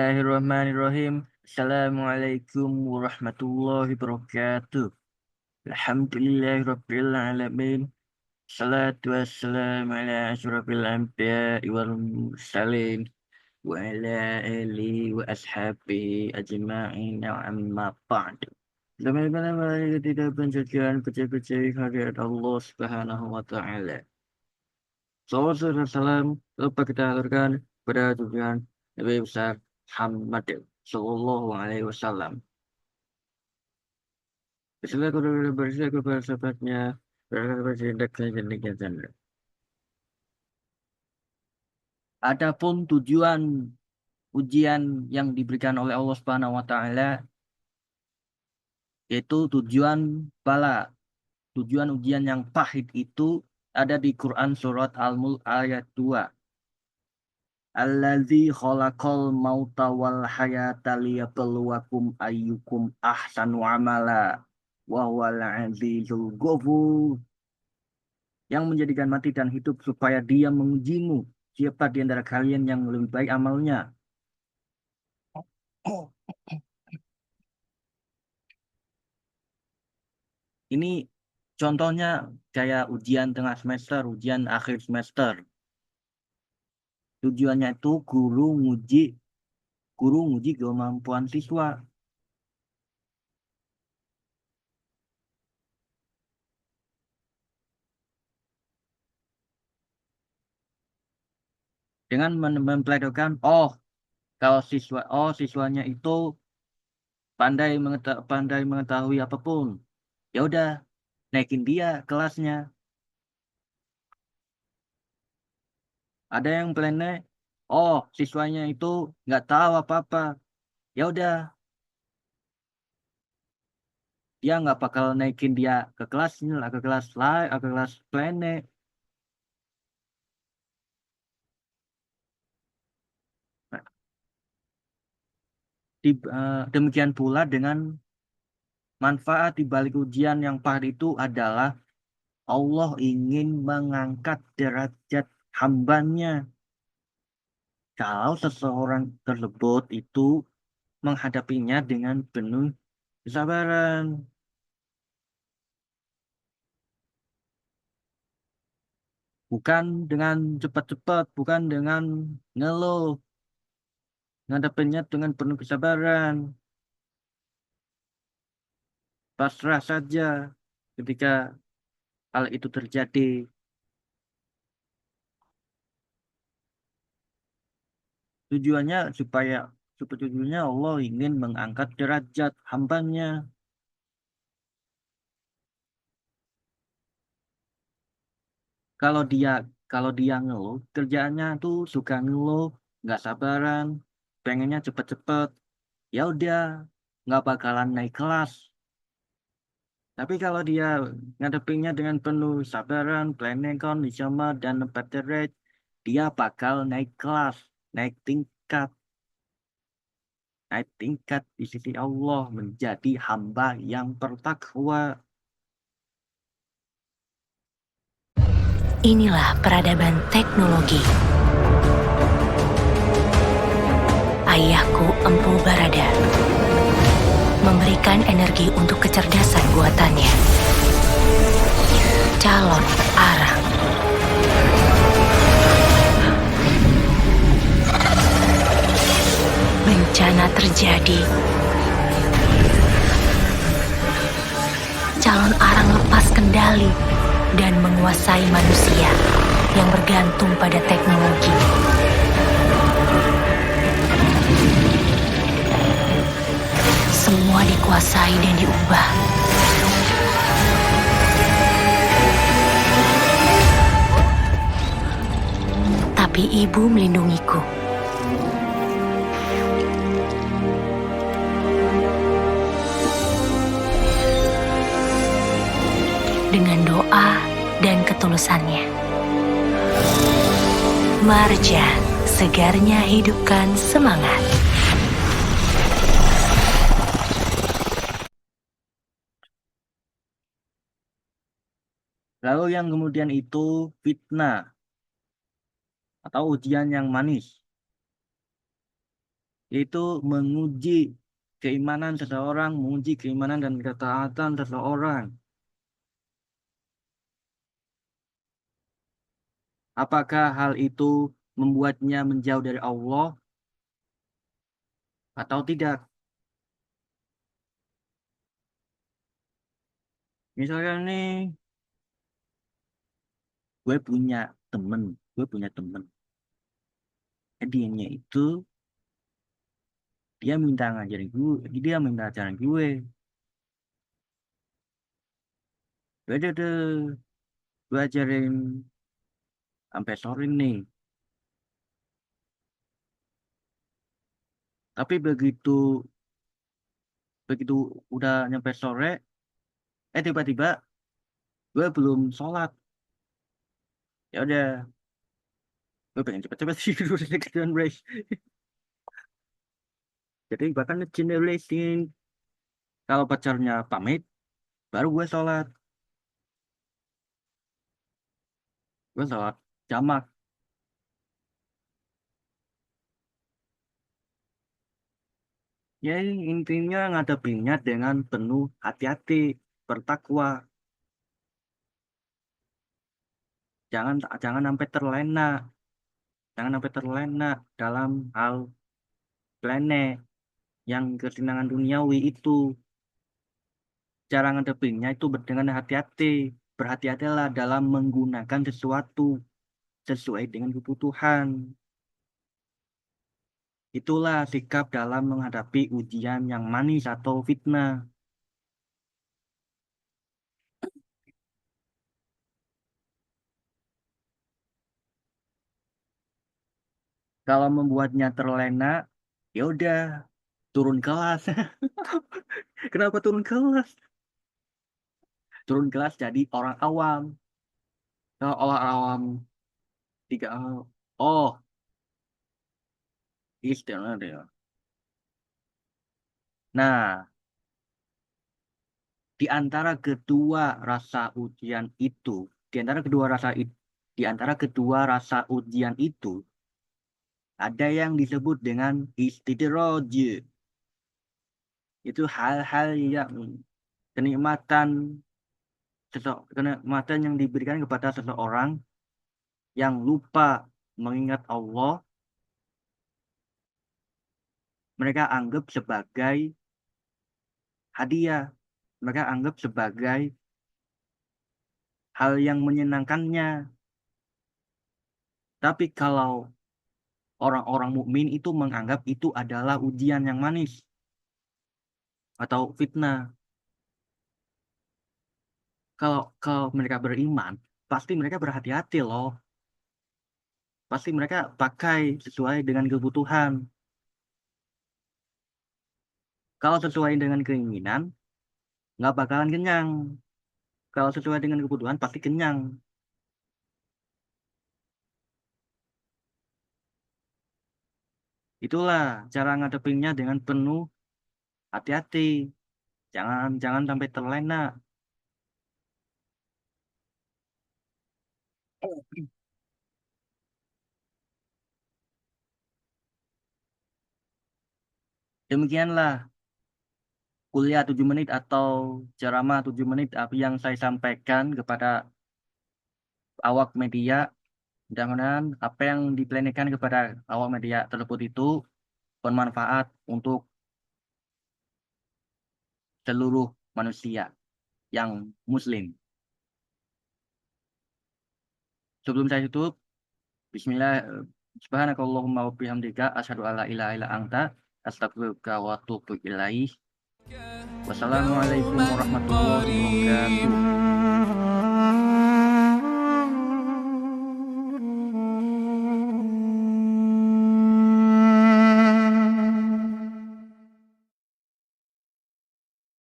Bismillahirrahmanirrahim. Assalamualaikum warahmatullahi wabarakatuh. Alhamdulillahirabbil alamin. Salatu wassalamu ala asyrafil anbiya'i wal mursalin wa ala alihi wa ashabihi ajma'in amma ba'd. Sebagaimana tidak penjagaan kecil-kecil hadirat Allah Subhanahu wa taala. Salawat dan salam lupa kita aturkan pada Tuhan Nabi besar Muhammad Sallallahu Alaihi Wasallam. Bersila kepada bersila kepada sahabatnya, berkata bertindak dan demikian. Adapun tujuan ujian yang diberikan oleh Allah Subhanahu Wa Taala yaitu tujuan bala, tujuan ujian yang pahit itu ada di Quran surat Al-Mulk ayat 2. Allazi khalaqal mauta wal hayata liyabluwakum ayyukum ahsanu amala wa huwal azizul ghafur. Yang menjadikan mati dan hidup supaya dia mengujimu siapa di antara kalian yang lebih baik amalnya. Ini contohnya kayak ujian tengah semester, ujian akhir semester. Tujuannya itu guru nguji kemampuan siswa. Dengan mempelajarikan, kalau siswanya itu pandai mengetahui apapun, ya udah naikin dia kelasnya. Ada yang plannya, siswanya itu nggak tahu apa-apa, ya udah dia nggak bakal naikin dia ke kelasnya lah, ke kelas lain, ke kelas plannya. Demikian pula dengan manfaat di balik ujian yang pahit itu adalah Allah ingin mengangkat derajat hambanya. Kalau seseorang tersebut itu menghadapinya dengan penuh kesabaran, bukan dengan cepat-cepat, bukan dengan ngeluh, menghadapinya dengan penuh kesabaran, pasrah saja ketika hal itu terjadi. Tujuannya tujuannya Allah ingin mengangkat derajat hambanya. Kalau dia kalau dia ngeluh, kerjaannya tuh suka ngeluh, nggak sabaran, pengennya cepet-cepet, ya udah nggak bakalan naik kelas. Tapi kalau dia ngadepinnya dengan penuh sabaran, planning kondisiama dan peterek, dia bakal naik kelas, naik tingkat, naik tingkat di sisi Allah menjadi hamba yang bertakwa. Inilah peradaban teknologi. Ayahku Empu Barada memberikan energi untuk kecerdasan buatannya. Calon arang. Bencana terjadi. Calon arang lepas kendali dan menguasai manusia yang bergantung pada teknologi. Semua dikuasai dan diubah. Tapi ibu melindungiku. Dengan doa dan ketulusannya. Marja, segarnya hidupkan semangat. Lalu yang kemudian itu fitnah atau ujian yang manis. Itu menguji keimanan seseorang, menguji keimanan dan ketaatan seseorang. Apakah hal itu membuatnya menjauh dari Allah atau tidak? Misalkan nih, gue punya temen, gue punya temen. Dianya itu, dia minta ngajarin gue, dia minta ajaran gue. Beda deh, gue ajarin sampai sore nih. Tapi begitu begitu udah nyampe sore, tiba-tiba gue belum sholat. Ya udah, gue pengen cepet-cepet tidur dan rest. Jadi bahkan ngegeneration kalau pacarnya pamit, baru gue sholat jamak. Ya intinya ngadepinnya dengan penuh hati-hati, bertakwa. Jangan jangan sampai terlena, jangan sampai terlena dalam hal planet yang kesenangan duniawi itu. Cara ngadepinnya itu dengan hati-hati. Berhati-hatilah dalam menggunakan sesuatu sesuai dengan kebutuhan. Itulah sikap dalam menghadapi ujian yang manis atau fitnah. Kalau membuatnya terlena, ya udah turun kelas. Kenapa turun kelas? Turun kelas jadi orang awam. Kalau orang awam tiga, oh istilah. Nah, di antara kedua rasa ujian itu, di antara kedua rasa ujian itu, ada yang disebut dengan istidraj. Itu hal-hal yang kenikmatan kenikmatan yang diberikan kepada seseorang yang lupa mengingat Allah, mereka anggap sebagai hadiah. Mereka anggap sebagai hal yang menyenangkannya. Tapi kalau orang-orang mukmin itu menganggap itu adalah ujian yang manis atau fitnah. Kalau mereka beriman, pasti mereka berhati-hati loh. Pasti mereka pakai sesuai dengan kebutuhan. Kalau sesuai dengan keinginan, nggak bakalan kenyang. Kalau sesuai dengan kebutuhan, pasti kenyang. Itulah cara ngadepinnya dengan penuh hati-hati. Jangan jangan sampai terlena. Demikianlah kuliah 7 menit atau ceramah 7 menit apa yang saya sampaikan kepada awak media. Mudah-mudahan apa yang dipelanikan kepada awak media tersebut itu bermanfaat untuk seluruh manusia yang muslim. Sebelum saya tutup, Bismillah, Subhanakallahumma wa bihamdika asyhadu alla ilaha illa anta astaghfiruka wa atubu ilaih. Wassalamualaikum دوما warahmatullahi قريب wabarakatuh.